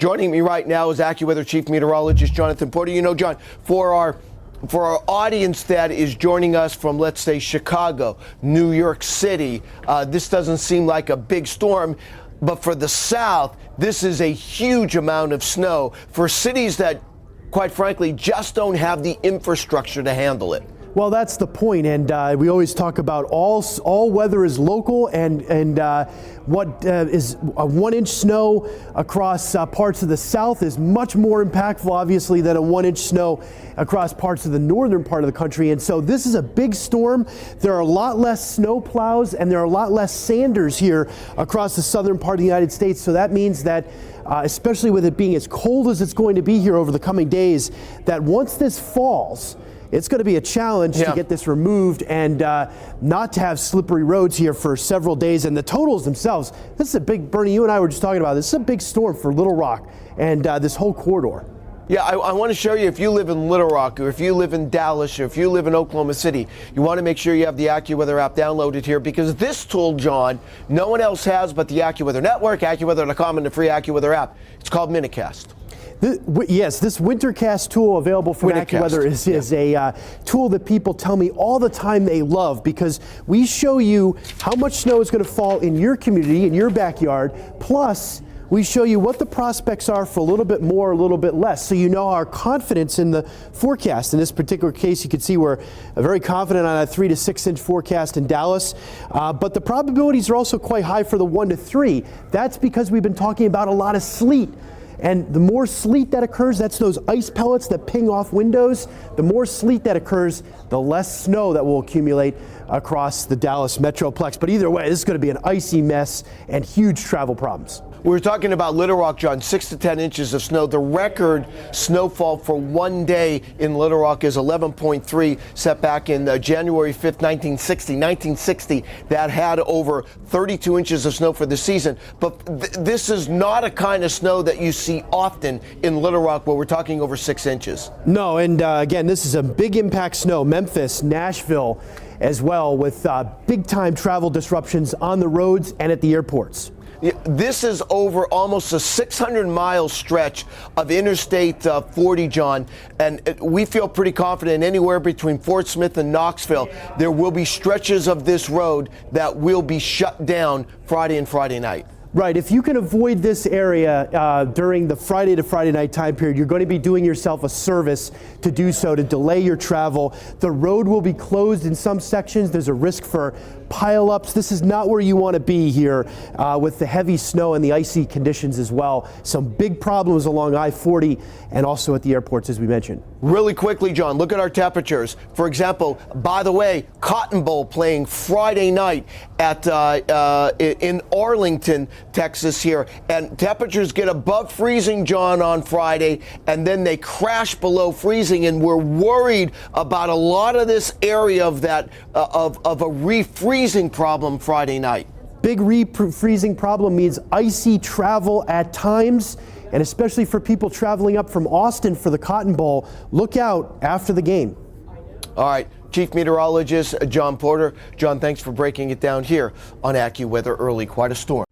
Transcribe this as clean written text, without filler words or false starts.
Joining me right now is AccuWeather Chief Meteorologist Jonathan Porter. You know, John, for our audience that is joining us from, let's say, Chicago, New York City, this doesn't seem like a big storm. But for the South, this is a huge amount of snow for cities that, quite frankly, just don't have the infrastructure to handle it. Well, that's the point, and we always talk about all weather is local, and what is a 1-inch snow across parts of the South is much more impactful, obviously, than a 1-inch snow across parts of the northern part of the country. And so this is a big storm. There are a lot less snow plows, and there are a lot less sanders here across the southern part of the United States. So that means that especially with it being as cold as it's going to be here over the coming days, that once this falls, it's going to be a challenge to get this removed and not to have slippery roads here for several days. And the totals themselves, this is a big, Bernie, you and I were just talking about this is a big storm for Little Rock and this whole corridor. Yeah, I want to show you, if you live in Little Rock, or if you live in Dallas, or if you live in Oklahoma City, you want to make sure you have the AccuWeather app downloaded here, because this tool, John, no one else has but the AccuWeather Network, AccuWeather.com, and the free AccuWeather app. It's called Minicast. Yes, this Wintercast tool available from AccuWeather is a tool that people tell me all the time they love, because we show you how much snow is going to fall in your community, in your backyard, plus we show you what the prospects are for a little bit more, a little bit less, so you know our confidence in the forecast. In this particular case, you can see we're very confident on a 3 to 6 inch forecast in Dallas, but the probabilities are also quite high for the 1 to 3. That's because we've been talking about a lot of sleet. And the more sleet that occurs, that's those ice pellets that ping off windows. The more sleet that occurs, the less snow that will accumulate across the Dallas Metroplex. But either way, this is going to be an icy mess and huge travel problems. We were talking about Little Rock, John, 6 to 10 inches of snow. The record snowfall for one day in Little Rock is 11.3, set back in January 5th, 1960. 1960, that had over 32 inches of snow for the season. But this is not a kind of snow that you see often in Little Rock, where we're talking over 6 inches. No, and again, this is a big impact snow. Memphis, Nashville as well, with big-time travel disruptions on the roads and at the airports. This is over almost a 600-mile stretch of Interstate 40, John, and we feel pretty confident anywhere between Fort Smith and Knoxville, there will be stretches of this road that will be shut down Friday and Friday night. Right. If you can avoid this area during the Friday to Friday night time period, you're going to be doing yourself a service to do so, to delay your travel. The road will be closed in some sections. There's a risk for pileups. This is not where you want to be here with the heavy snow and the icy conditions as well. Some big problems along I-40 and also at the airports, as we mentioned. Really quickly, John, look at our temperatures. For example, by the way, Cotton Bowl playing Friday night at in Arlington, Texas here, and temperatures get above freezing, John, on Friday, and then they crash below freezing, and we're worried about a lot of this area of that of a refreezing problem Friday night. Big refreezing problem means icy travel at times, and especially for people traveling up from Austin for the Cotton Bowl, look out after the game. All right, Chief Meteorologist John Porter. John, thanks for breaking it down here on AccuWeather Early. Quite a storm.